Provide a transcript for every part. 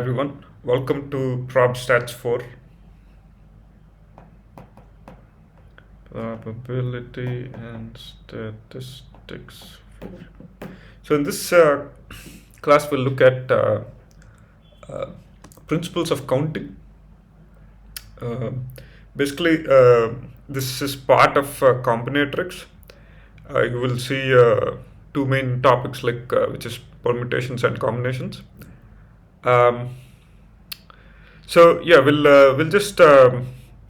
Everyone, welcome to ProbStats 4. Probability and Statistics 4. So in this class we'll look at uh, principles of counting. Uh, Basically, this is part of combinatorics. You will see two main topics which is permutations and combinations. Um, we'll just this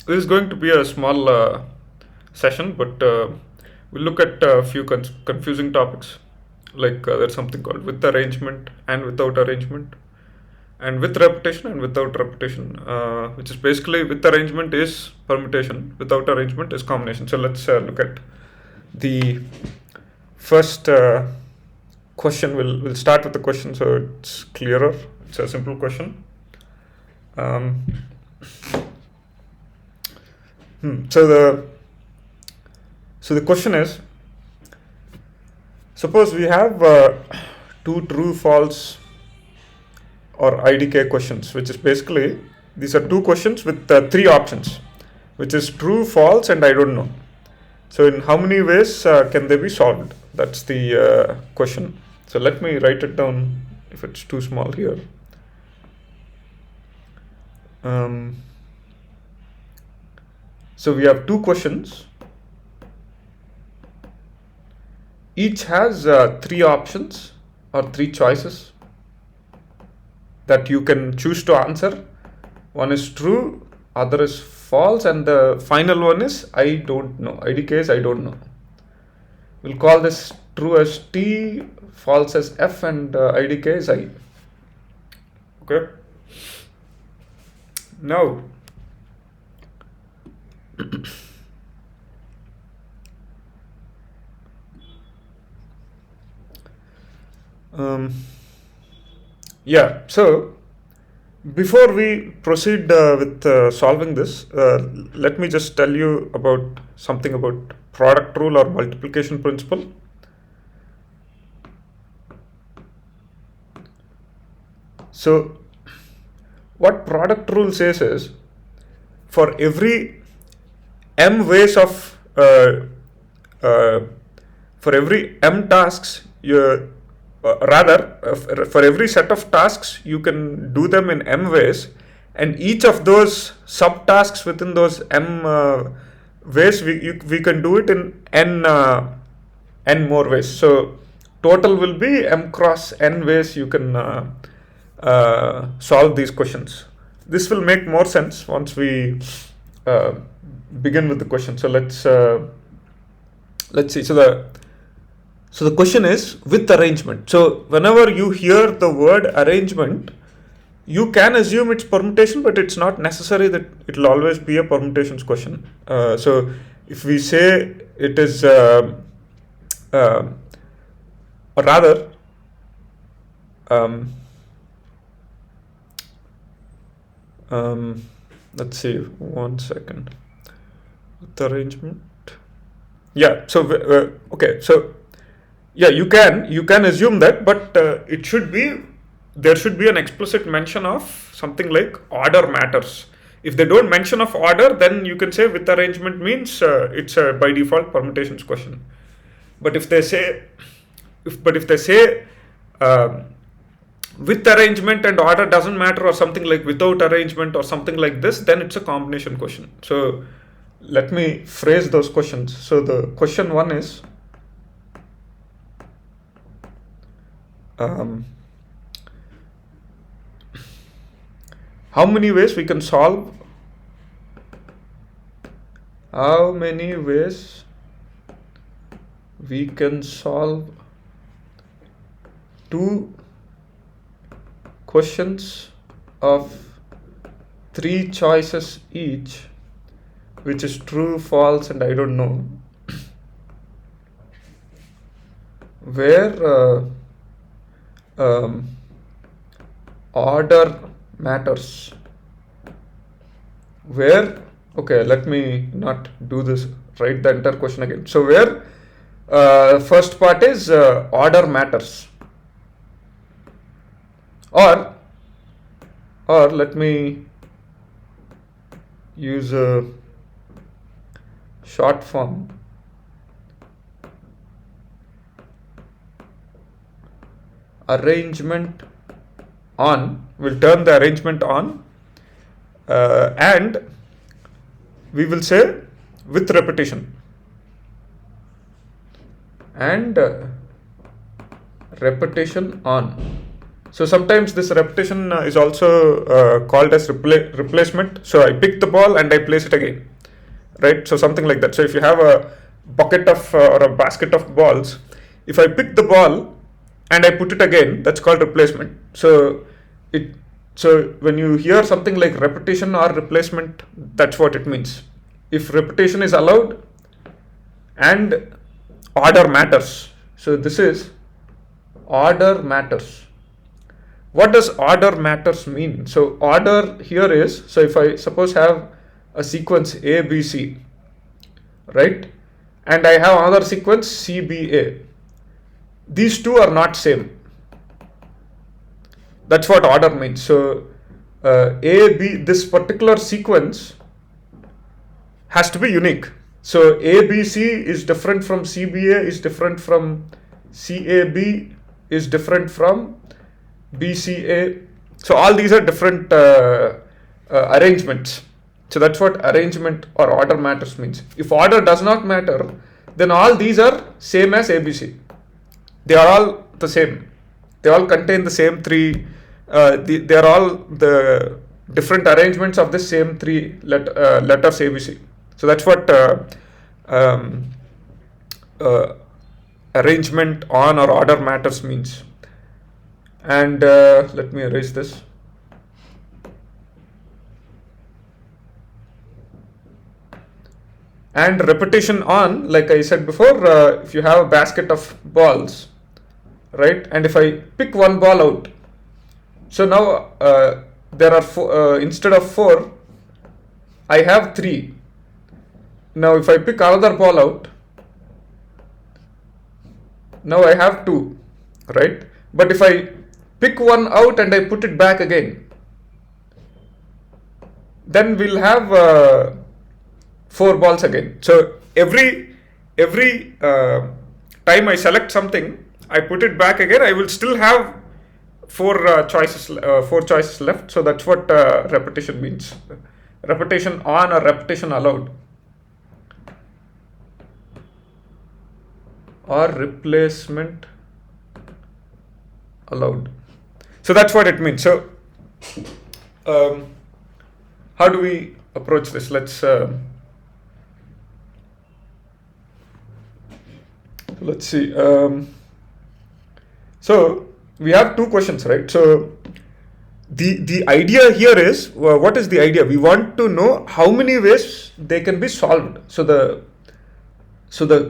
is going to be a small session, but we'll look at a few confusing topics. There's something called with arrangement and without arrangement, and with repetition and without repetition, which is basically with arrangement is permutation, without arrangement is combination. So let's look at the first question. We'll start with the question so it's clearer. It's a simple question. So the question is, suppose we have two true false or IDK questions, which is basically these are two questions with three options, which is true, false, and I don't know. So in how many ways can they be solved? That's the question. So let me write it down if it's too small here. So we have two questions. Each has three options or three choices that you can choose to answer. One is true, other is false, and the final one is I don't know. IDK is I don't know. We'll call this true as T, false as F, and IDK is I. Okay. Now, so before we proceed with solving this, let me just tell you about something about product rule or multiplication principle. So what product rule says is, for every m ways of for every m tasks, for every set of tasks you can do them in m ways, and each of those subtasks within those m ways we can do it in n more ways. So total will be m cross n ways you can solve these questions. This will make more sense once we begin with the question. So let's see. So the question is with arrangement. So whenever you hear the word arrangement, you can assume it's permutation, but it's not necessary that it will always be a permutations question. So if we say it is, or rather, let's see, 1 second. With arrangement. Yeah. So okay. So yeah, you can assume that, but there should be an explicit mention of something like order matters. If they don't mention of order, then you can say with arrangement means it's a by default permutations question. But if they say with arrangement and order doesn't matter, or something like without arrangement or something like this, then it's a combination question. So let me phrase those questions. So the question one is, how many ways we can solve? How many ways we can solve two questions of three choices each, which is true, false, and I don't know, where order matters. Where, okay, let me not do this, write the entire question again. So where first part is order matters, or or let me use a short form. Arrangement on, we'll turn the arrangement on, and we will say with repetition, and repetition on. So sometimes this repetition is also called as replacement. So I pick the ball and I place it again, right? So something like that. So if you have a bucket of or a basket of balls, if I pick the ball and I put it again, that's called replacement. So when you hear something like repetition or replacement, that's what it means. If repetition is allowed and order matters. So this is order matters. What does order matters mean? So order here is, so if I suppose have a sequence A, B, C, right? And I have another sequence C, B, A. These two are not same. That's what order means. So A, B, this particular sequence has to be unique. So A, B, C is different from C, B, A is different from C, A, B is different from B, C, A. So all these are different arrangements. So that's what arrangement or order matters means. If order does not matter, then all these are same as ABC. They are all the same. They all contain the same three. They are all the different arrangements of the same three letters ABC. So that's what arrangement on or order matters means. And let me erase this. And repetition on, like I said before, if you have a basket of balls, right, and if I pick one ball out, so now there are four, instead of 4, I have 3. Now if I pick another ball out, now I have 2, right? But if I pick one out and I put it back again, then we'll have 4 balls again. So every time I select something, I put it back again, I will still have 4 choices left. So that's what repetition means. Repetition on or repetition allowed, or replacement allowed. So that's what it means. So how do we approach this? Let's see. So we have 2 questions, right? So the idea here is, what is the idea? We want to know how many ways they can be solved. So the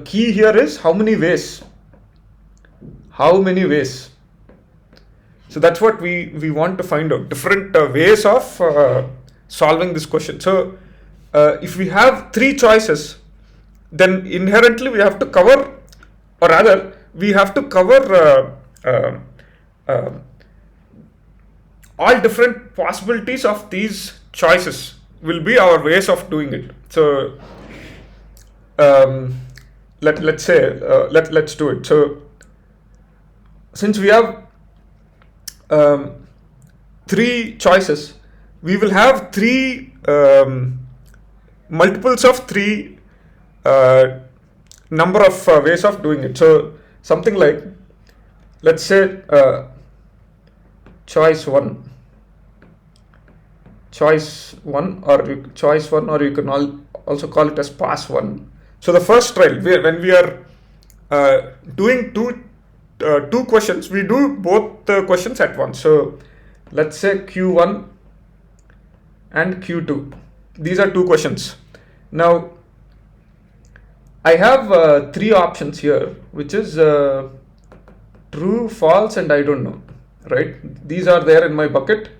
key here is how many ways. How many ways? So that's what we want to find out. Different ways of solving this question. So if we have 3 choices, then inherently we have to cover, or rather we have to cover all different possibilities of these choices will be our ways of doing it. So let's do it. So since we have 3 choices, we will have 3 multiples of 3 number of ways of doing it. So something like, let's say choice 1, or choice 1, or you can also call it as pass 1. So the first trial, when we are doing two questions, we do both the questions at once. So let's say Q1 and Q2. These are 2 questions. Now I have 3 options here, which is true, false, and I don't know, right? These are there in my bucket.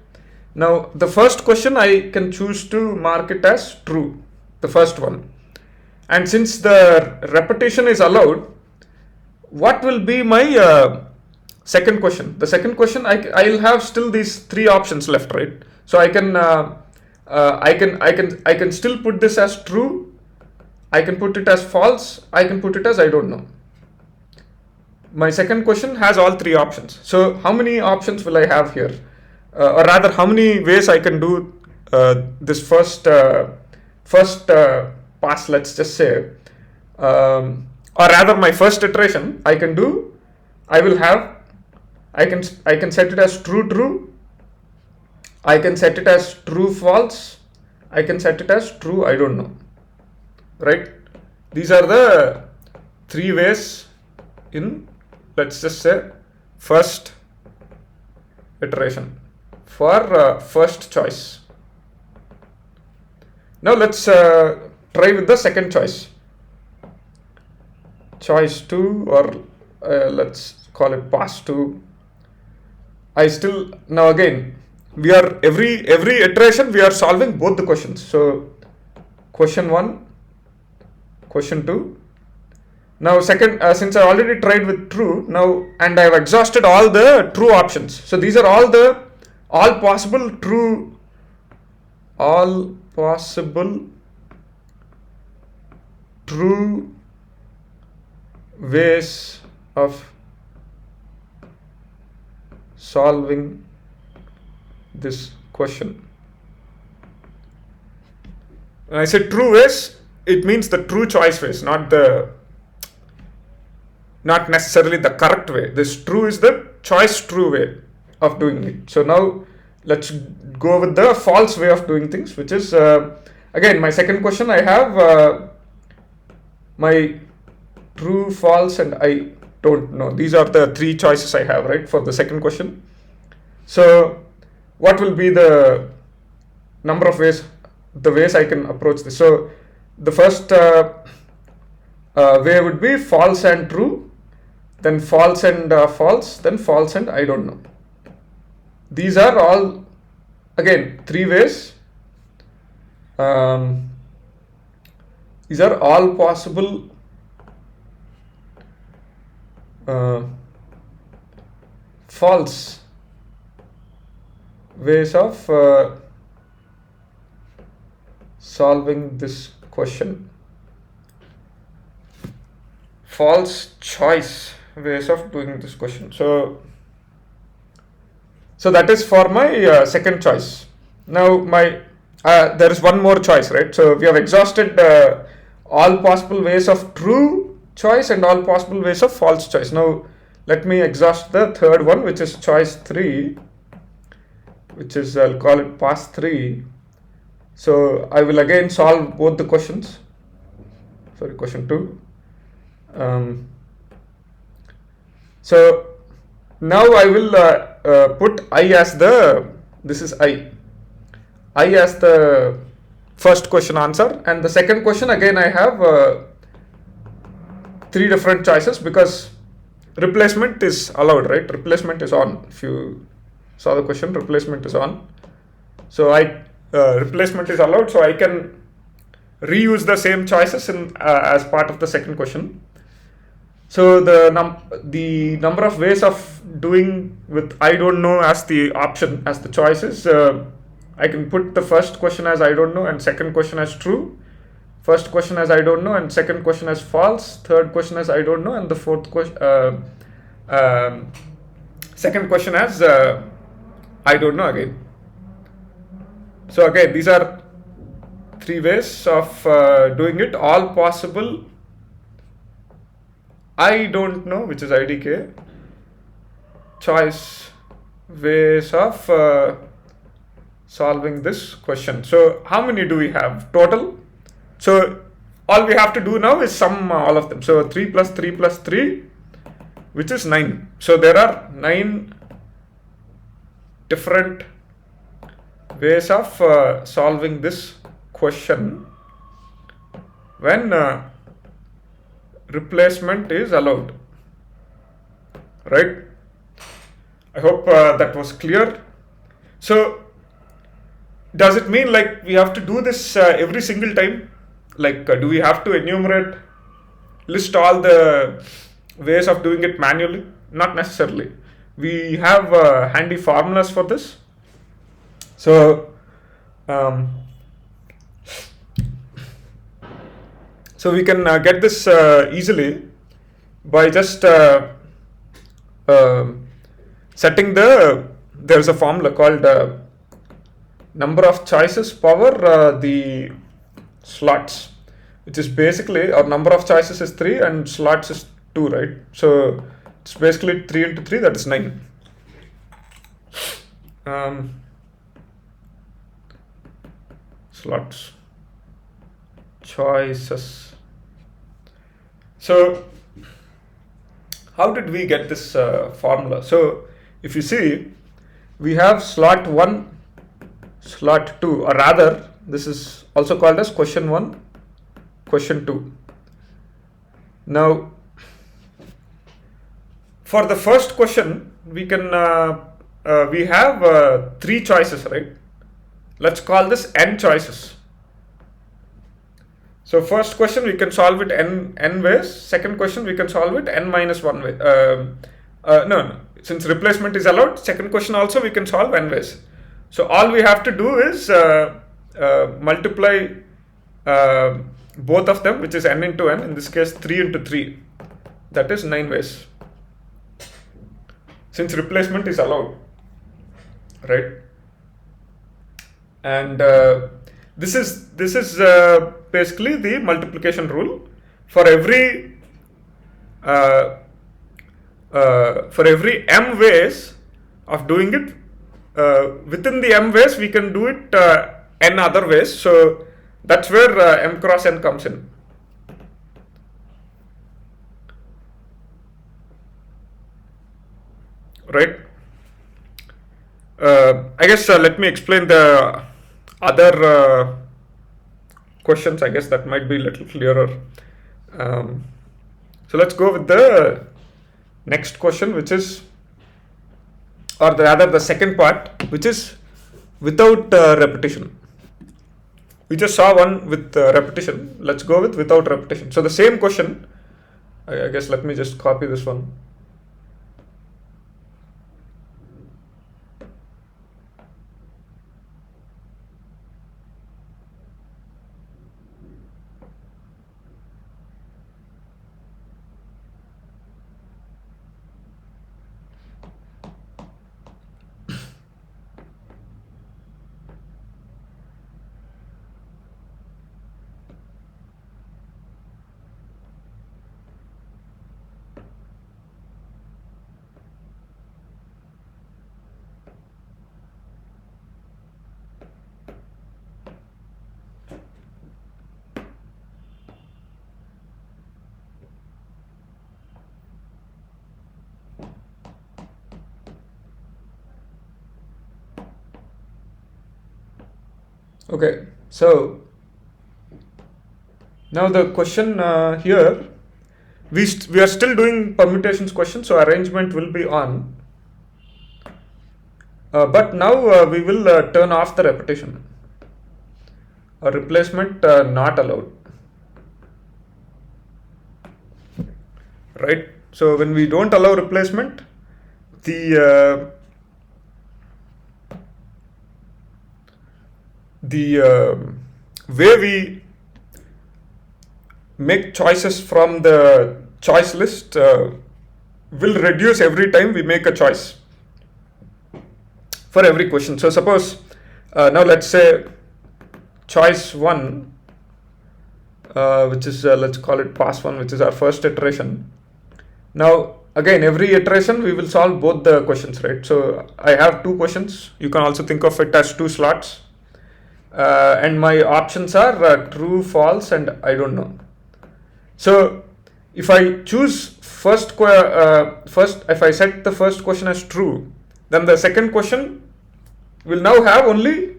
Now the first question I can choose to mark it as true, the first one. And since the repetition is allowed, what will be my second question. The second question, I'll have still these three options left, right? So I can still put this as true. I can put it as false. I can put it as I don't know. My second question has all three options. So how many options will I have here? Or rather, how many ways I can do this first pass, let's just say, or rather my first iteration I can do. I can set it as true. I can set it as true false. I can set it as true I don't know. Right? These are the three ways in, let's just say, first iteration for first choice. Now let's try with the second choice. Choice 2, or let's call it pass 2. Now again, we are every iteration we are solving both the questions. So question 1, question 2. Now second, since I already tried with true now, and I have exhausted all the true options. So these are all possible true ways of solving this question. When I say true ways, it means the true choice ways, not necessarily the correct way. This true is the choice true way of doing it. So now let's go with the false way of doing things, which is again my second question. I have my true, false, and I don't know. These are the three choices I have, right, for the second question. So what will be the number of ways, the ways I can approach this? So the first way would be false and true, then false and false, then false and I don't know. These are all, again, three ways. These are all possible false ways of solving this question. False choice ways of doing this question. So that is for my second choice. Now there is one more choice, right? So we have exhausted all possible ways of true choice and all possible ways of false choice. Now let me exhaust the third one, which is choice 3, which is, I'll call it pass 3. So I will again solve both the questions. Sorry, question 2. So now I will put I as this is I as the first question answer, and the second question again I have three different choices because replacement is allowed, right? Replacement is on. If you saw the question, replacement is on. So replacement is allowed, so I can reuse the same choices as part of the second question. So the number of ways of doing with I don't know as the option, as the choices, I can put the first question as I don't know and second question as true. First question as I don't know and second question as false. Third question as I don't know and the fourth question, second question as I don't know again. So again, these are three ways of doing it. All possible I don't know, which is IDK, choice ways of solving this question. So how many do we have total? So all we have to do now is sum all of them. So 3 plus 3 plus 3, which is 9. So there are 9 different ways of solving this question when replacement is allowed, right? I hope that was clear. So does it mean like we have to do this every single time? Like do we have to list all the ways of doing it manually? Not necessarily. we have handy formulas for this. So so we can get this easily by just setting there's a formula called number of choices power the slots, which is basically our number of choices is 3 and slots is 2, right? So it's basically 3 into 3, that is 9. Slots, choices. So how did we get this formula? So if you see, we have slot 1, slot 2, or rather this is also called as question 1, question 2. Now for the first question, we can we have 3 choices, right? Let's call this n choices. So first question we can solve it n ways. Second question we can solve it n minus 1 way. No, since replacement is allowed, second question also we can solve n ways. So all we have to do is multiply both of them, which is n into n, in this case 3 into 3, that is 9 ways, since replacement is allowed, right? And this is basically the multiplication rule. For every m ways of doing it, within the m ways we can do it n other ways. So that's where m cross n comes in, right? I guess let me explain the other questions. I guess that might be a little clearer. So let's go with the next question, which is, or rather the second part, which is without repetition. We just saw one with repetition. Let's go with without repetition. So the same question, I guess let me just copy this one. Okay, so now the question here, we are still doing permutations question, so arrangement will be on. But now we will turn off the repetition. A replacement not allowed. Right? So when we don't allow replacement, the way we make choices from the choice list will reduce every time we make a choice for every question. So suppose now let's say choice 1, which is let's call it pass 1, which is our first iteration. Now again, every iteration we will solve both the questions, right? So I have 2 questions. You can also think of it as 2 slots. And my options are true, false, and I don't know. So if I choose if I set the first question as true, then the second question will now have only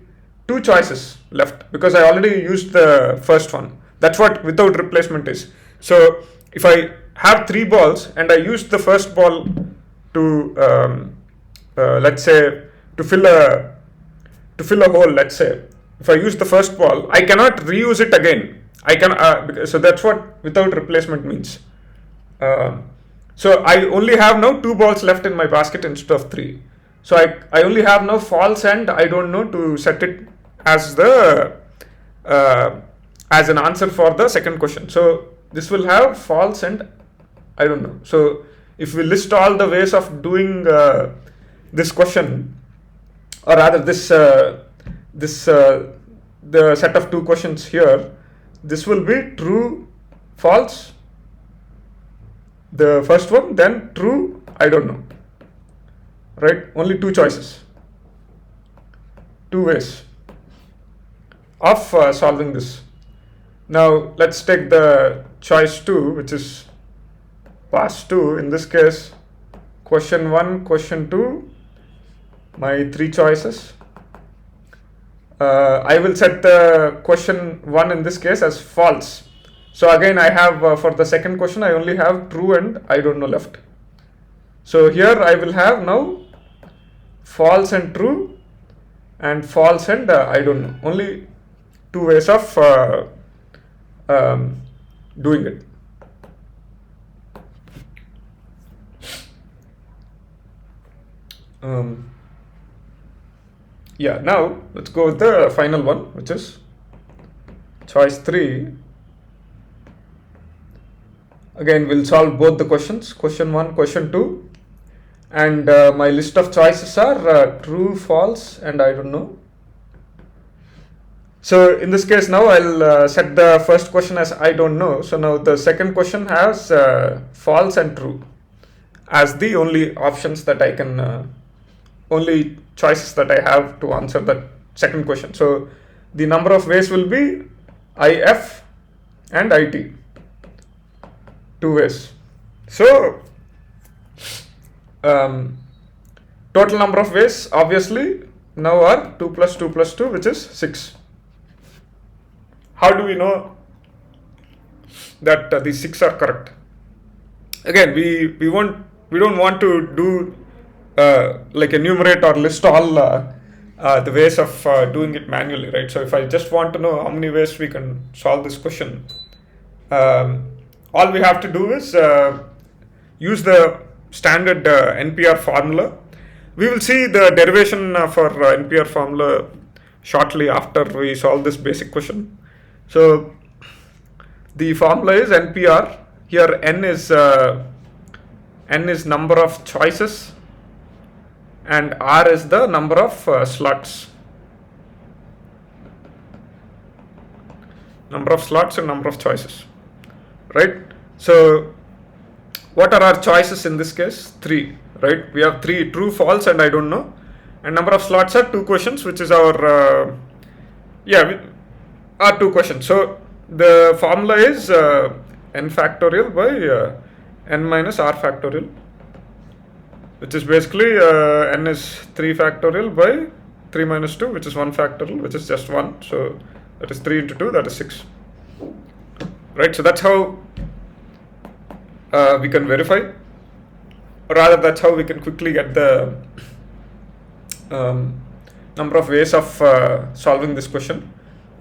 2 choices left, because I already used the first one. That's what without replacement is. So if I have 3 balls and I use the first ball to let's say to fill a hole, let's say. If I use the first ball, I cannot reuse it again. I can so that's what without replacement means. So So I only have now 2 balls left in my basket instead of 3. So I only have now false and I don't know to set it as the as an answer for the second question. So this will have false and I don't know. So if we list all the ways of doing this question, or rather the set of 2 questions here, this will be true, false, the first one, then true, I don't know. Right? Only 2 choices, 2 ways of solving this. Now let's take the choice 2, which is pass 2. In this case, question 1, question 2, my 3 choices. I will set the question 1 in this case as false. So again I have for the second question I only have true and I don't know left. So here I will have now false and true and false and I don't know. Only 2 ways of doing it. Yeah, now let's go with the final one, which is choice 3. Again, we'll solve both the questions, question 1, question 2, and my list of choices are true, false, and I don't know. So in this case now I'll set the first question as I don't know. So now the second question has false and true as the only options that I can, only choices that I have to answer that second question. So the number of ways will be IF and IT, 2 ways. So total number of ways obviously now are 2 plus 2 plus 2, which is 6. How do we know that these 6 are correct? Again, we don't want to do like enumerate or list all the ways of doing it manually, right? So if I just want to know how many ways we can solve this question, all we have to do is use the standard NPR formula. We will see the derivation for NPR formula shortly after we solve this basic question. So the formula is NPR. Here n is number of choices and R is the number of slots. Number of slots and number of choices, right? So what are our choices in this case? 3, right? We have 3, true, false, and I don't know. And number of slots are 2 questions, which is our are 2 questions. So the formula is n factorial by n minus r factorial, which is basically n is 3 factorial by 3 minus 2, which is 1 factorial, which is just 1. So that is 3 into 2, that is 6. Right? So that's how we can verify, or rather that's how we can quickly get the number of ways of solving this question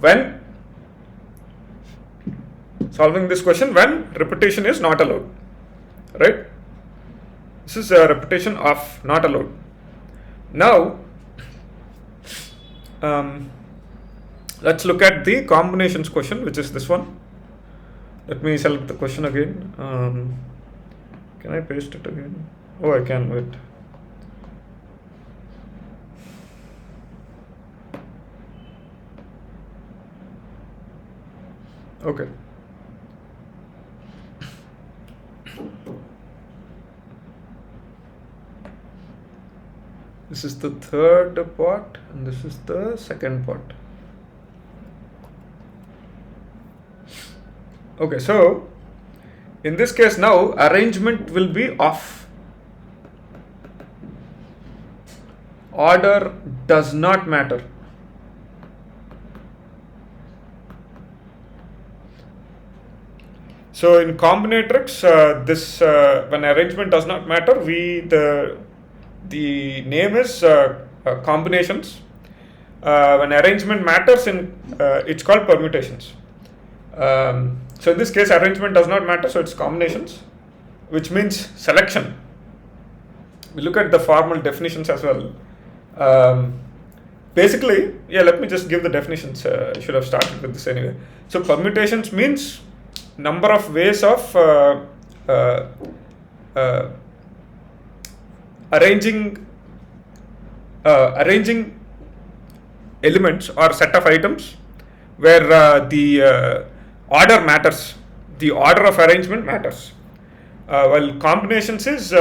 when repetition is not allowed, right? This is a repetition of not allowed. Now let's look at the combinations question, which is this one. Let me select the question again. Can I paste it again? Oh, I can. Wait. Okay. This is the third part and this is the second part. Okay, so in this case now arrangement will be off. Order does not matter. So in combinatorics, this when arrangement does not matter, the name is combinations. When arrangement matters, it's called permutations. So in this case, arrangement does not matter, so it's combinations. which means selection. We look at the formal definitions as well. Basically, let me just give the definitions. I should have started with this anyway. So permutations means number of ways of arranging elements or set of items where the order matters, the order of arrangement matters. While combinations is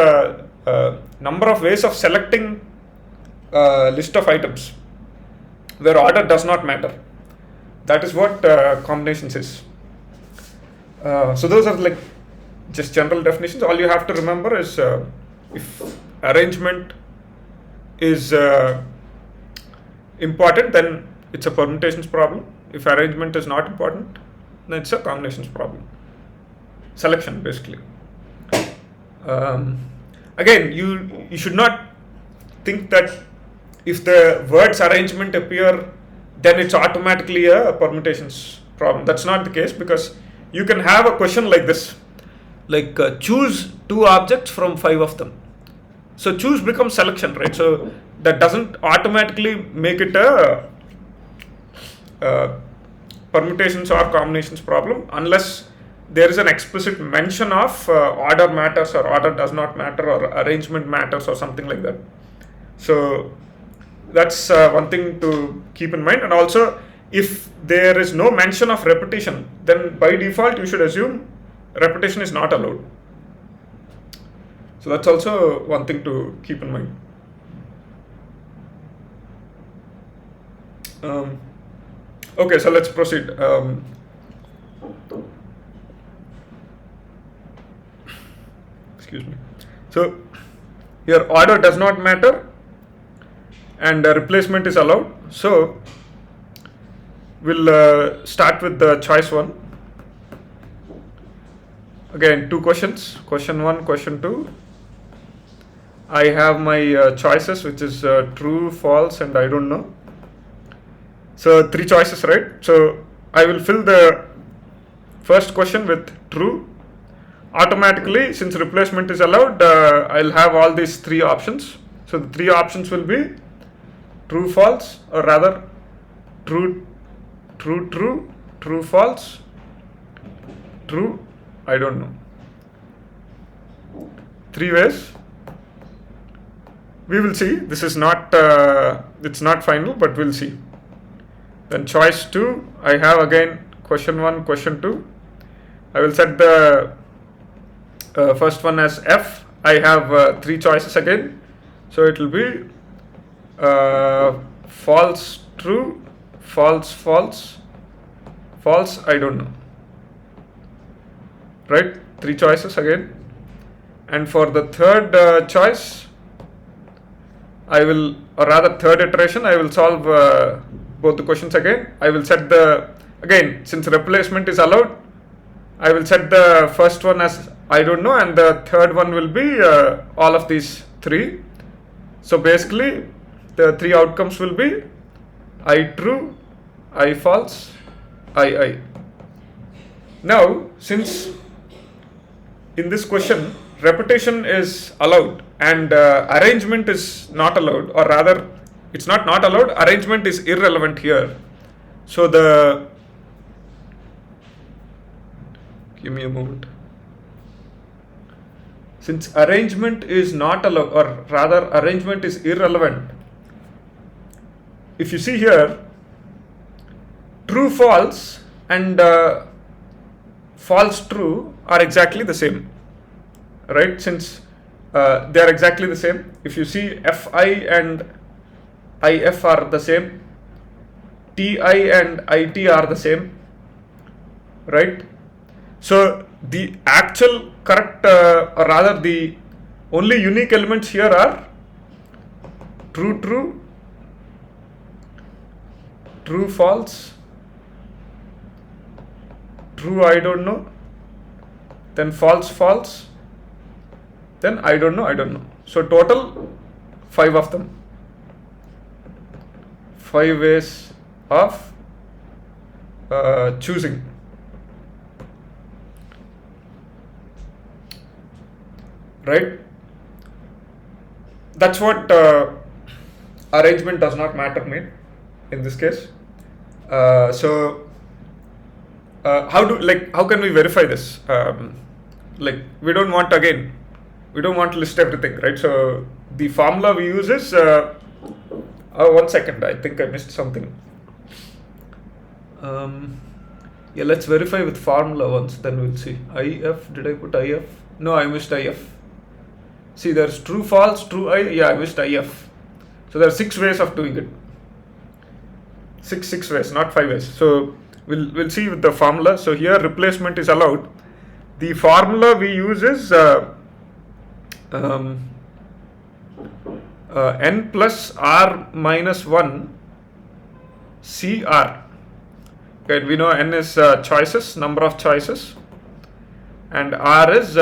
number of ways of selecting list of items where order does not matter. That is what combinations is. So those are like just general definitions. All you have to remember is if arrangement is important, then it's a permutations problem. If arrangement is not important, then it's a combinations problem. Selection, basically. Again, you should not think that if the words arrangement appear, then it's automatically a permutations problem. That's not the case, because you can have a question like this, like choose 2 objects from 5 of them. So choose becomes selection, right? So that doesn't automatically make it a permutations or combinations problem unless there is an explicit mention of order matters or order does not matter or arrangement matters or something like that. So that's one thing to keep in mind. And also, if there is no mention of repetition, then by default you should assume repetition is not allowed. So that's also one thing to keep in mind. Okay, so let's proceed. Excuse me. So here order does not matter and replacement is allowed. So we'll start with the choice 1. Again, 2 questions. Question 1, question 2. I have my choices, which is true, false, and I don't know. So 3 choices, right? So I will fill the first question with true. Automatically, since replacement is allowed, I'll have all these 3 options. So the 3 options will be true, false, or rather true, true, true, true, false, true, I don't know. 3 ways. We will see. This is not, it's not final, but we'll see. Then choice 2, I have again question 1, question 2. I will set the first one as F. I have 3 choices again. So it will be false, true, false, false, false, I don't know. Right? 3 choices again. And for the third choice, I will, or rather third iteration, I will solve both the questions again. I will set the, again, since replacement is allowed, I will set the first one as I don't know, and the third one will be all of these 3. So basically, the 3 outcomes will be I true, I false, I. Now, since in this question, repetition is allowed and arrangement is not allowed, or rather, it's not allowed, arrangement is irrelevant here. So give me a moment. Since arrangement is not allowed, or rather arrangement is irrelevant, if you see here, true, false and false, true are exactly the same, right? Since they are exactly the same. If you see, Fi and If are the same, Ti and It are the same, right? So the actual correct, or rather the only unique elements here are true, true, true, false, true, I don't know, then false, false, then I don't know, I don't know. So total 5 of them. 5 ways of choosing. right? That's what arrangement does not matter mean in this case. So how can we verify this? Like we don't want to list everything, right? So the formula we use is 1 second. I think I missed something. Yeah, let's verify with formula once, then we'll see. IF, did I put IF? No, I missed IF. See, there's true, false, true, I missed IF. So there are 6 ways of doing it. Six ways, not 5 ways. So we'll see with the formula. So here replacement is allowed. The formula we use is n plus r minus 1 CR. Okay, we know n is choices, number of choices, and r is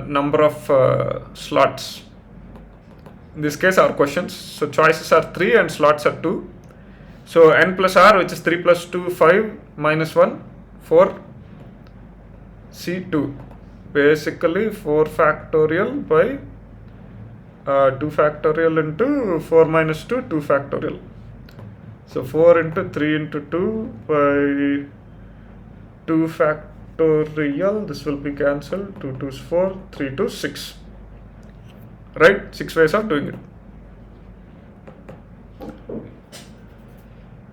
number of slots. In this case, our questions. So choices are 3 and slots are 2. So n plus r, which is 3 plus 2, 5, minus 1, 4, C2. Basically 4 factorial by 2 factorial into 4 minus 2, 2 factorial. So 4 into 3 into 2 by 2 factorial. This will be cancelled. 2 2 is 4, 3 2 6. Right? 6 ways of doing it.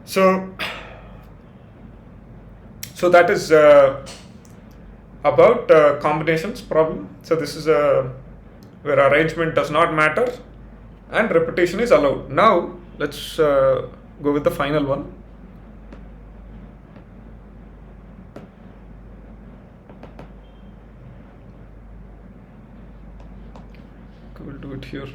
So that is about combinations problem. So this is where arrangement does not matter and repetition is allowed. Now let's go with the final one. We'll do it here.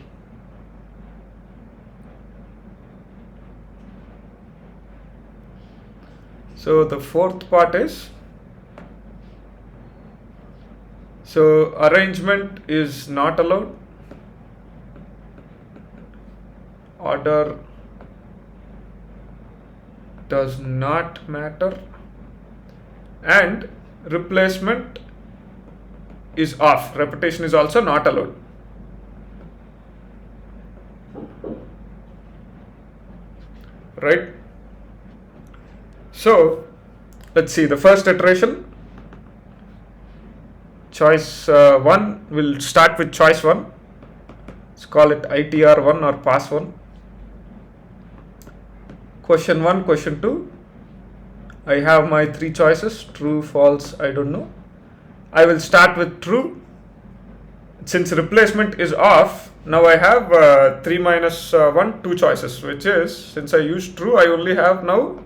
So the fourth part is, so arrangement is not allowed, order does not matter, and replacement is off. Repetition is also not allowed. Right? So let's see the first iteration. Choice 1, we'll start with choice 1. Let's call it ITR1 or pass 1. Question 1, question 2. I have my 3 choices, true, false, I don't know. I will start with true. Since replacement is off, now I have 3 minus 1, 2 choices, which is, since I used true, I only have now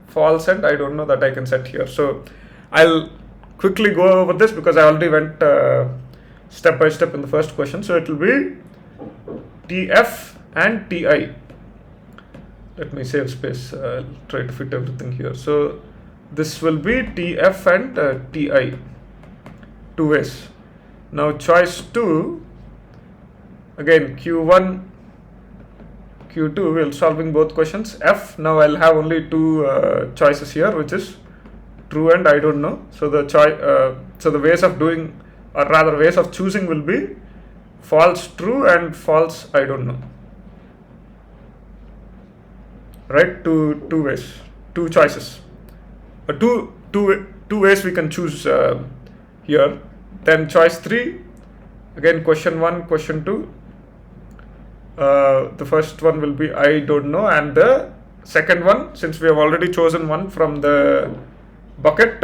false and I don't know that I can set here. So I'll quickly go over this because I already went step by step in the first question. So it will be TF and TI. Let me save space. I'll try to fit everything here. So this will be TF and TI. 2 ways. Now choice 2, again Q1, Q2, we're solving both questions. F, now I'll have only 2 choices here, which is true and I don't know. So the ways of doing, or rather ways of choosing, will be false, true, and false, I don't know. Right? Two ways, 2 choices. Two ways we can choose here. Then choice 3, again question 1, question 2. The first one will be I don't know, and the second one, since we have already chosen one from the bucket,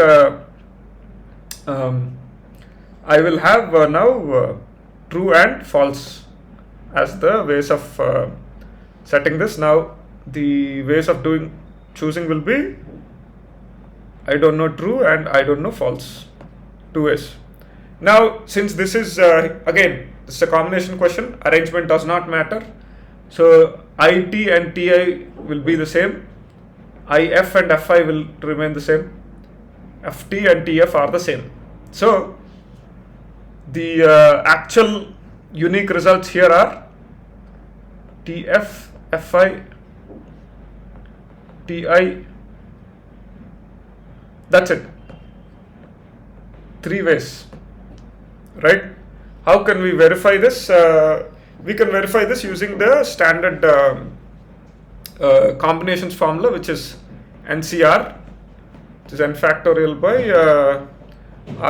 I will have now true and false as the ways of setting this. Now the ways of choosing will be I don't know true and I don't know false. 2 ways. Now since this is again, this is a combination question, arrangement does not matter. So IT and TI will be the same. IF and FI will remain the same. FT and TF are the same. So the actual unique results here are TF, FI, TI. That's it. 3 ways. Right? how can we verify this? We can verify this using the standard combinations formula, which is NCR, which is n factorial by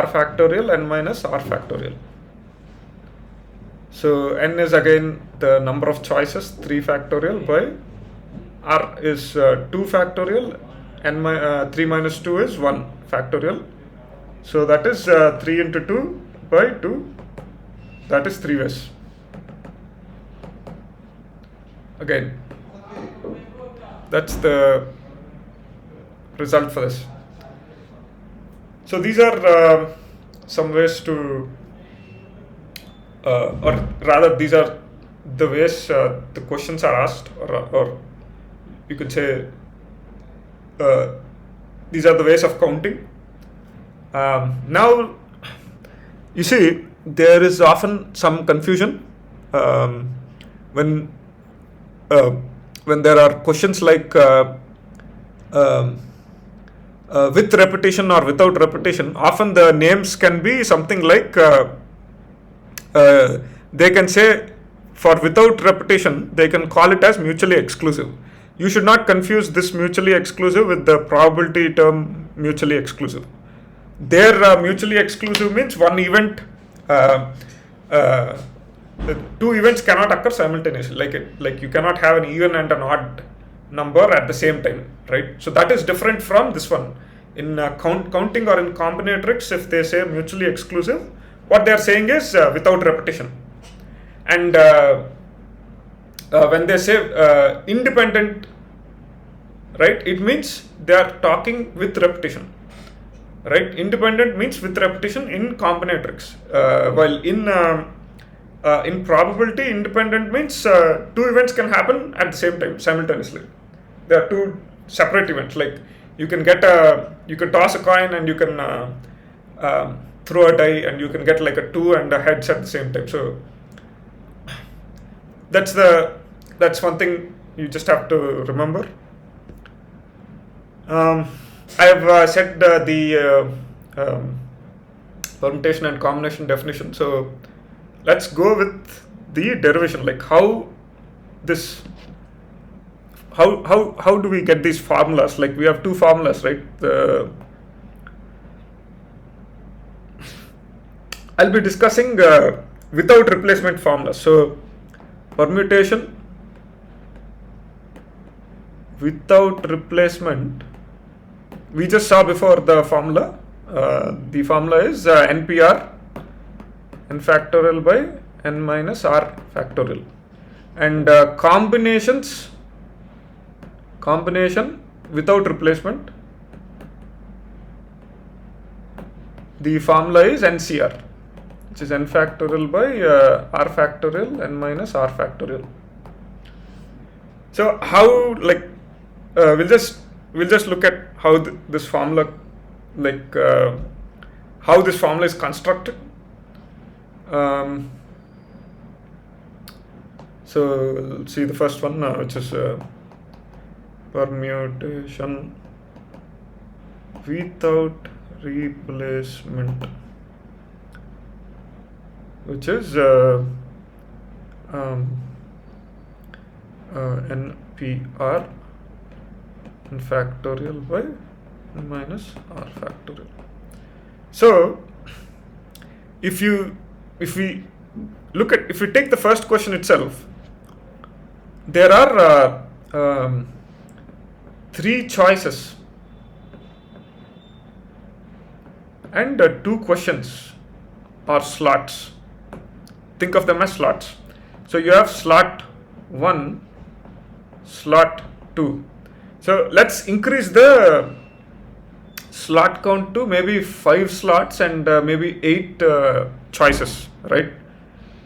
r factorial n minus r factorial. So n is again the number of choices, 3 factorial, by r is 2 factorial, 3 minus 2 is 1 factorial. So that is 3 into 2 by 2, that is 3 ways. Again, that's the result for this. So these are some ways to, or rather these are the ways the questions are asked, or you could say these are the ways of counting. Now, you see, there is often some confusion when there are questions like with repetition or without repetition. Often the names can be something like they can say, for without repetition, they can call it as mutually exclusive. You should not confuse this mutually exclusive with the probability term mutually exclusive. Their mutually exclusive means one event, two events cannot occur simultaneously. Like you cannot have an even and an odd number at the same time, right? So that is different from this one. In counting or in combinatorics, if they say mutually exclusive, what they are saying is without repetition. And when they say independent, right, it means they are talking with repetition, right? Independent means with repetition in combinatorics, while in probability, independent means two events can happen at the same time simultaneously. There are two separate events. Like you can toss a coin and you can throw a die and you can get like a 2 and a heads at the same time. So that's one thing you just have to remember. I have said the permutation and combination definition. So let's go with the derivation, like how do we get these formulas? Like we have two formulas, right? I'll be discussing without replacement formula. So permutation without replacement, we just saw before the formula. The formula is NPR, n factorial by n minus r factorial. And combination without replacement, the formula is NCR, which is n factorial by r factorial n minus r factorial. So how, like, we'll just look at how this formula, like how this formula is constructed. So let's see the first one, which is permutation without replacement, which is NPR n factorial by n minus r factorial. So if we take the first question itself, there are 3 choices and 2 questions or slots. Think of them as slots. So you have slot 1, slot 2. So let's increase the slot count to maybe 5 slots and maybe 8 choices, right?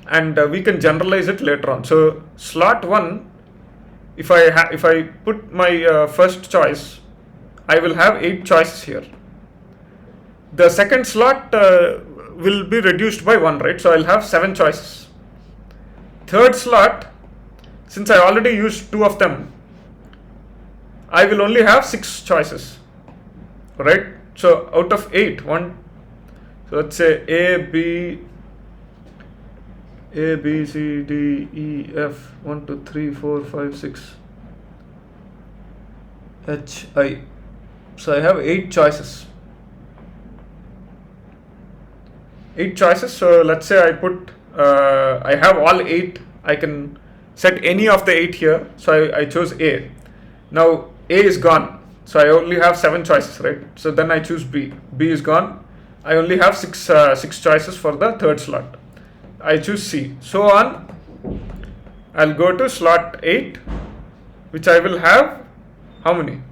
And we can generalize it later on. So slot 1, if I put my first choice, I will have 8 choices here. The second slot will be reduced by 1, right? So I'll have 7 choices. Third slot, since I already used 2 of them, I will only have 6 choices, right? So out of 8, 1, so let's say A, B, A, B, C, D, E, F, 1, 2, 3, 4, 5, 6, H, I. So I have 8 choices. 8 choices. So let's say I put, I have all 8. I can set any of the 8 here. So I chose A. Now A is gone. So I only have 7 choices, right? So then I choose B. B is gone. I only have 6 choices for the third slot. I choose C. So on. I'll go to slot 8, which I will have how many?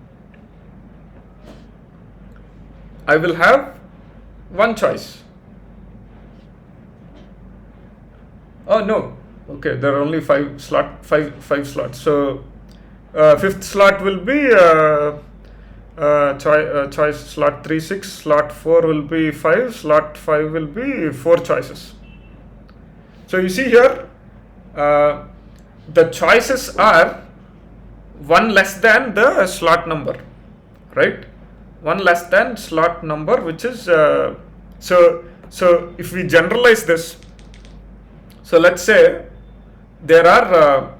I will have 1 choice. Oh no. Okay, there are only 5 slots. So fifth slot will be choice slot 3 6, slot 4 will be 5, slot 5 will be 4 choices. So you see here the choices are 1 less than the slot number, right? 1 less than slot number, which is so if we generalize this, so let's say there are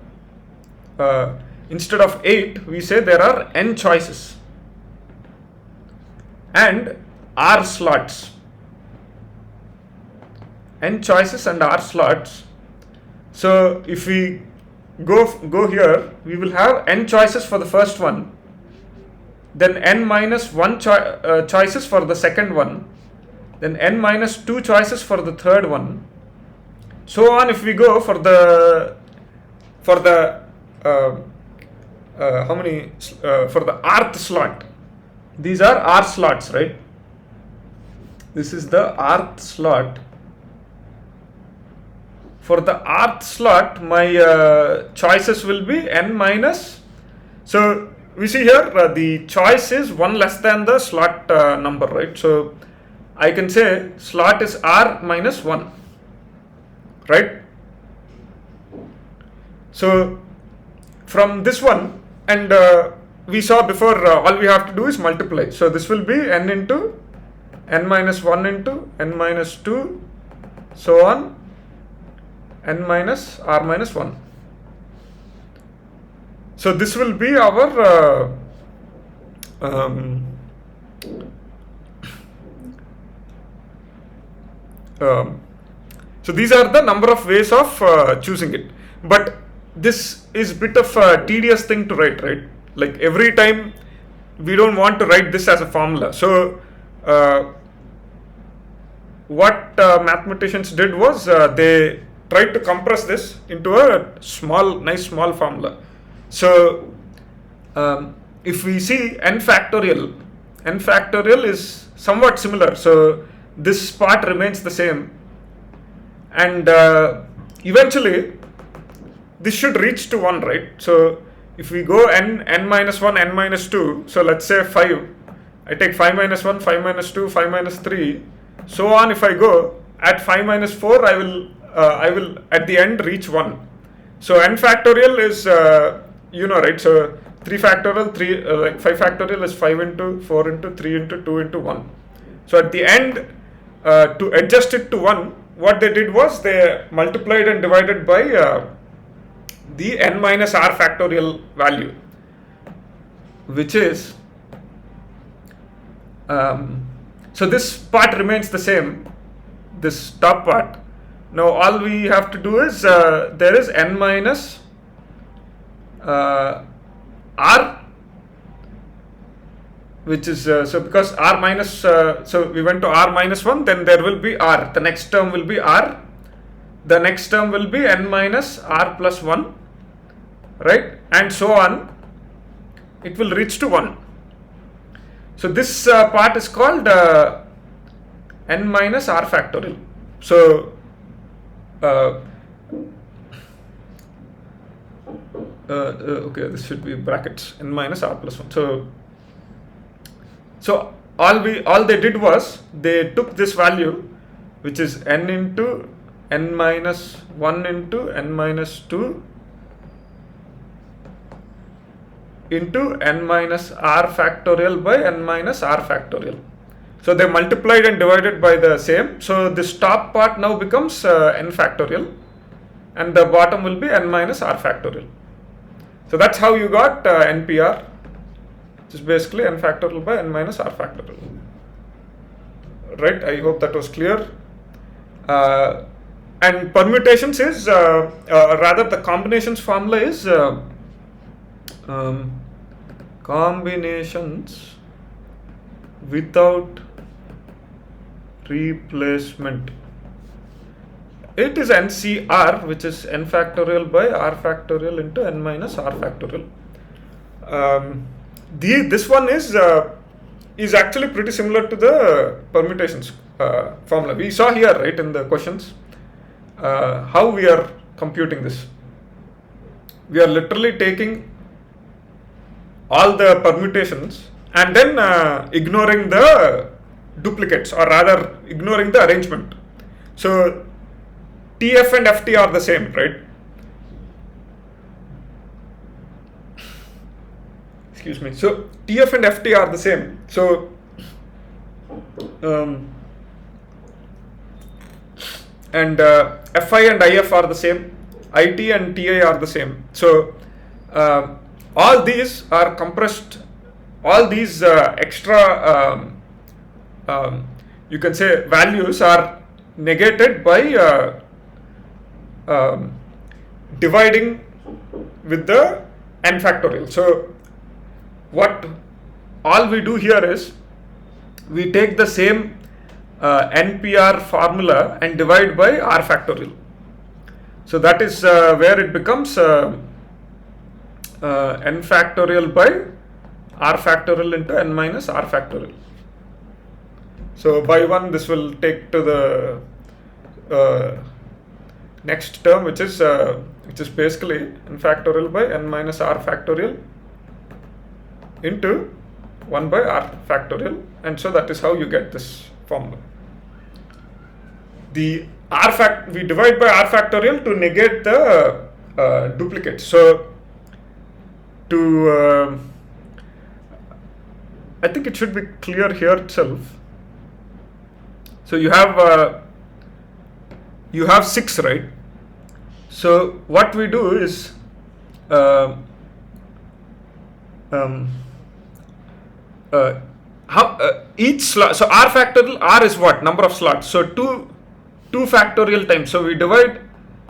instead of 8 we say there are n choices and r slots, n choices and r slots. So if we go here, we will have n choices for the first one, then n minus 1 choices for the second one, then n minus 2 choices for the third one, so on. If we go for the how many for the rth slot, these are r slots, right? This is the rth slot. For the rth slot, my choices will be n minus. So we see here the choice is 1 less than the slot number, right? So I can say slot is r minus 1, right? So from this one, and we saw before, all we have to do is multiply. So this will be n into n minus 1 into n minus 2, so on, n minus r minus 1. So this will be our so these are the number of ways of choosing it. But this is a bit of a tedious thing to write, right? Like every time we don't want to write this as a formula. So what mathematicians did was they tried to compress this into a nice small formula. So if we see n factorial is somewhat similar. So this part remains the same, and eventually this should reach to 1, right? So if we go n minus 1, n minus 2, so let's say 5, I take 5 minus 1, 5 minus 2, 5 minus 3, so on. If I go at 5 minus 4, I will at the end reach 1. So n factorial is right? So 3 factorial, 5 factorial is 5 into 4 into 3 into 2 into 1. So at the end, to adjust it to 1, what they did was they multiplied and divided by the n minus r factorial value, which is so this part remains the same, this top part. Now all we have to do is there is n minus r, which is so because r minus so we went to r minus 1, then there will be r, the next term will be r, the next term will be n minus r plus 1, right? And so on, it will reach to 1. So this part is called n minus r factorial. So okay, this should be brackets, n minus r plus 1. So all they did was they took this value, which is n into n minus 1 into n minus 2 into n minus r factorial by n minus r factorial. So they multiplied and divided by the same. So this top part now becomes n factorial, and the bottom will be n minus r factorial. So that's how you got NPR, which is basically n factorial by n minus r factorial. Right, I hope that was clear. And permutations is, rather the combinations formula is combinations without replacement. It is NCR, which is n factorial by r factorial into n minus r factorial. This one is actually pretty similar to the permutations formula. We saw here, right, in the questions, how we are computing this. We are literally taking all the permutations and then ignoring the duplicates, or rather ignoring the arrangement. So TF and FT are the same, right? Excuse me. So TF and FT are the same. So FI and IF are the same. IT and TI are the same. So all these are compressed. All these extra, you can say, values are negated by dividing with the n factorial. So what all we do here is we take the same NPR formula and divide by r factorial. So that is where it becomes n factorial by r factorial into n minus r factorial. So by 1 this will take to the next term, which is basically n factorial by n minus r factorial into 1 by r factorial, and so that is how you get this formula. The we divide by r factorial to negate the duplicate. So to I think it should be clear here itself. So you have 6, right? So what we do is each slot. So r factorial, r is what? Number of slots. So 2 factorial times. So we divide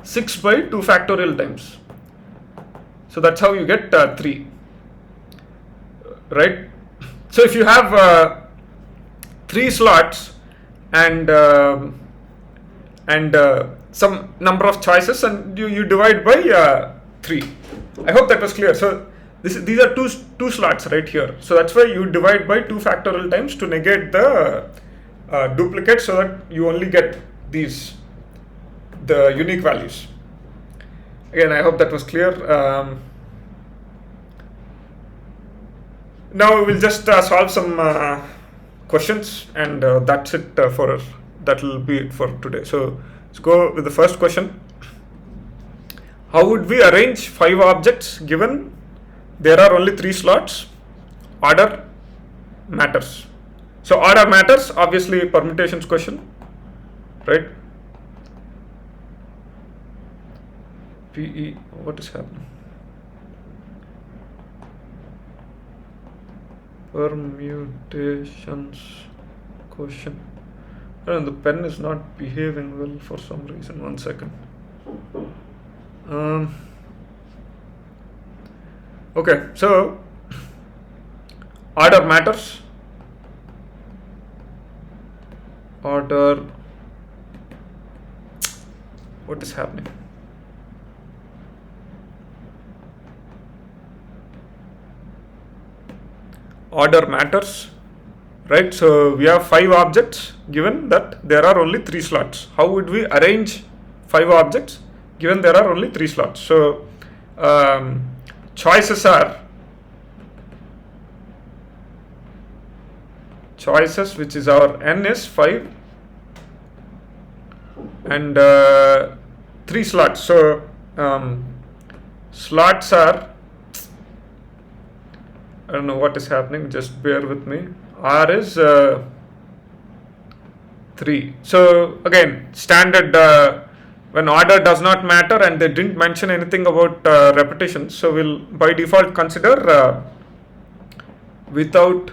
6 by 2 factorial times. So that's how you get 3, right? So if you have 3 slots and some number of choices, and you divide by 3. I hope that was clear. So these are two slots right here. So that's why you divide by 2 factorial times to negate the duplicate, so that you only get the unique values. Again, I hope that was clear. Now we will just solve some questions, and that's it that will be it for today. So let's go with the first question. How would we arrange 5 objects given there are only 3 slots? Order matters. So order matters, obviously permutations question, right? PE, what is happening? Permutations question. I don't know, the pen is not behaving well for some reason. 1 second. Okay, so order matters. Order. What is happening? Order matters, right? So we have 5 objects given that there are only 3 slots. How would we arrange 5 objects given there are only 3 slots? So choices, which is our n is 5, and 3 slots. So slots are, I don't know what is happening, just bear with me. R is 3. So again, standard when order does not matter and they didn't mention anything about repetition, so we'll by default consider without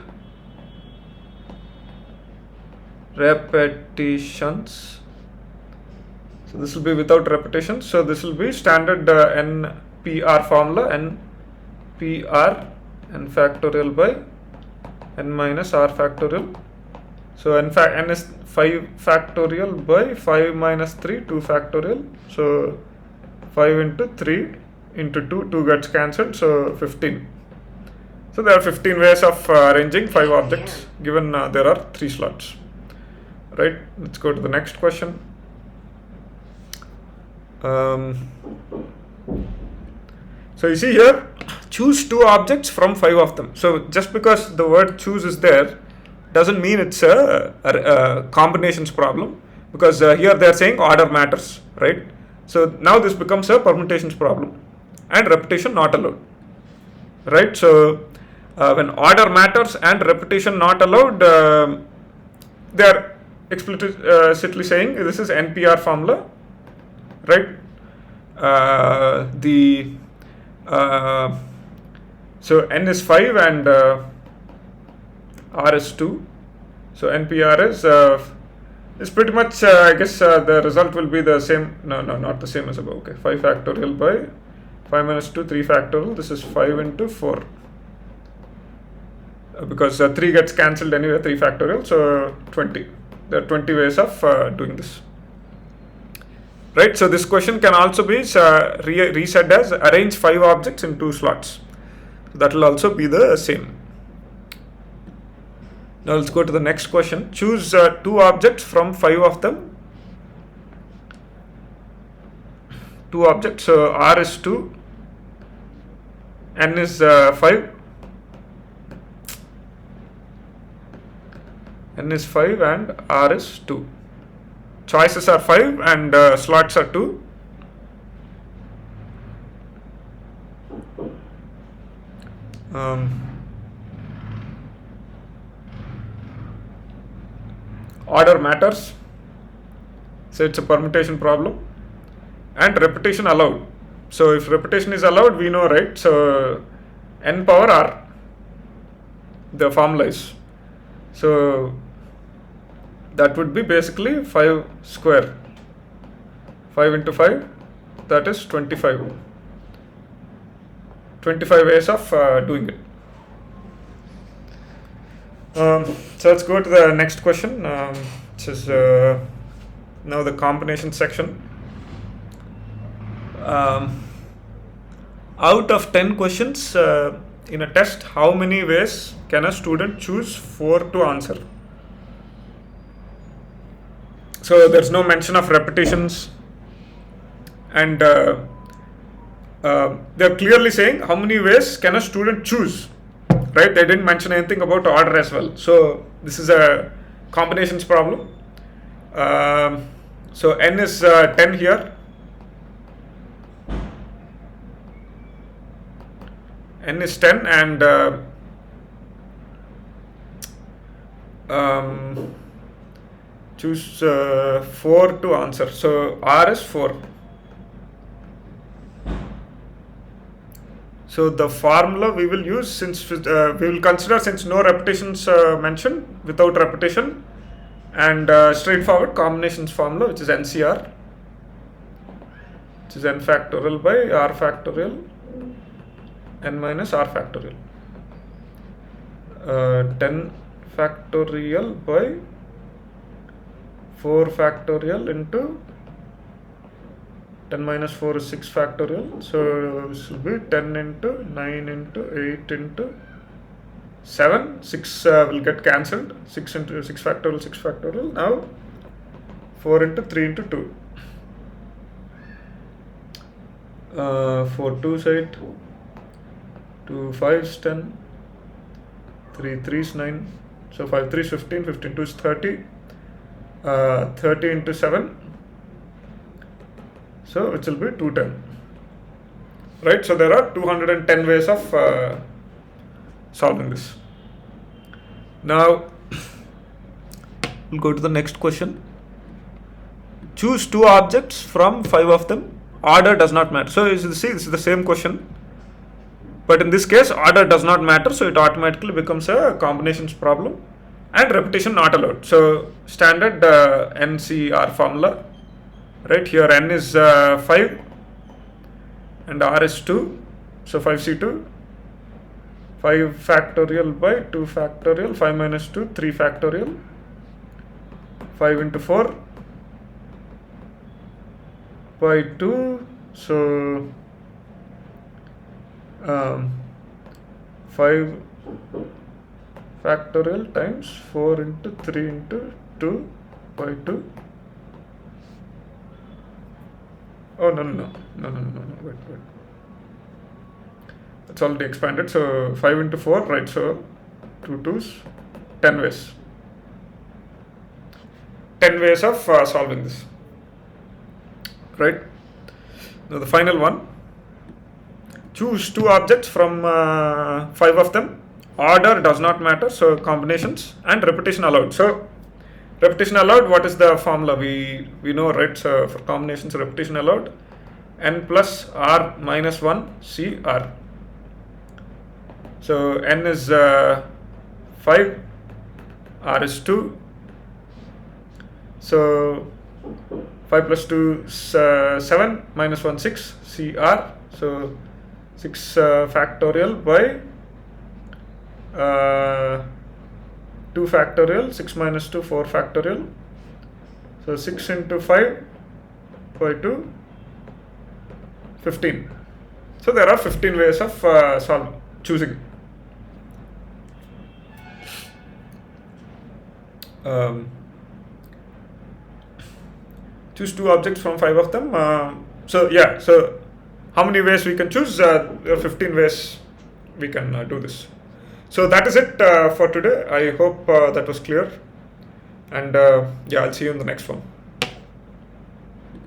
repetitions. So this will be without repetitions. So this will be standard NPR formula, NPR n factorial by n minus r factorial. So n is 5 factorial by 5 minus 3, 2 factorial. So 5 into 3 into 2, 2 gets cancelled, so 15. So there are 15 ways of arranging 5 objects given there are 3 slots. Right, let's go to the next question. So you see here, choose 2 objects from 5 of them. So just because the word choose is there doesn't mean it's a combinations problem, because here they are saying order matters, right? So now this becomes a permutations problem and repetition not allowed, right? So when order matters and repetition not allowed, they are explicitly saying this is NPR formula, right? So n is 5 and r is 2. So NPR is pretty much I guess the result will be the same. No, not the same as above. Okay, 5 factorial by 5 minus 2, 3 factorial. This is 5 into 4. Because 3 gets cancelled anyway, 3 factorial, so 20. There are 20 ways of doing this. Right, so this question can also be reset as arrange 5 objects in 2 slots. So that will also be the same. Now let's go to the next question. Choose 2 objects from 5 of them. 2 objects, so r is 2, n is 5. N is 5 and r is 2. Choices are 5 and slots are 2. Order matters, so it's a permutation problem, and repetition allowed. So if repetition is allowed, we know, right? So n power r, the formula is. So that would be basically 5 square. 5 into 5, that is 25. 25 ways of doing it. So let's go to the next question, which is now the combination section. Out of 10 questions in a test, how many ways can a student choose 4 to answer? So there's no mention of repetitions, and they're clearly saying how many ways can a student choose, right? They didn't mention anything about order as well. So this is a combinations problem. So n is 10 here. N is 10 and choose 4 to answer. So r is 4. So the formula we will use, since we will consider, since no repetitions mentioned, without repetition, and straightforward combinations formula, which is NCR, which is n factorial by r factorial n minus r factorial. 10 factorial by 4 factorial into 10 minus 4 is 6 factorial. So this will be 10 into 9 into 8 into 7. 6 will get cancelled. 6 into 6 factorial, 6 factorial. Now 4 into 3 into 2. 4 2s 8. 2 5s 10. 3 3s 9. So 5 3s 15. 15 2s 30. 30 into 7. So it will be 210. Right? So there are 210 ways of solving this. Now we'll go to the next question. choose two objects from five of them. Order does not matter. So you see, this is the same question, but in this case, order does not matter. So it automatically becomes a combinations problem, and repetition not allowed. So standard NCR formula, right here n is 5 and r is 2. So 5c2, 5 factorial by 2 factorial, 5 minus 2, 3 factorial, 5 into 4 by 2. So 5 factorial times 4 into 3 into 2 by 2. Oh, no, wait. It's already expanded. So 5 into 4, right? So 2 2s, 10 ways. 10 ways of solving this, right? Now the final one. Choose two objects from 5 of them. Order does not matter. So combinations and repetition allowed. So repetition allowed, what is the formula? We know, right? So for combinations, repetition allowed, n plus r minus 1 c r. So n is 5, r is 2. So 5 plus 2 is 7, minus 1 6 c r. So 6 factorial by 2 factorial, 6 minus 2, 4 factorial. So 6 into 5 by 2, 15. So there are 15 ways of choosing. Choose two objects from 5 of them. So how many ways we can choose? There are 15 ways we can do this. So that is it for today. I hope that was clear, and I'll see you in the next one.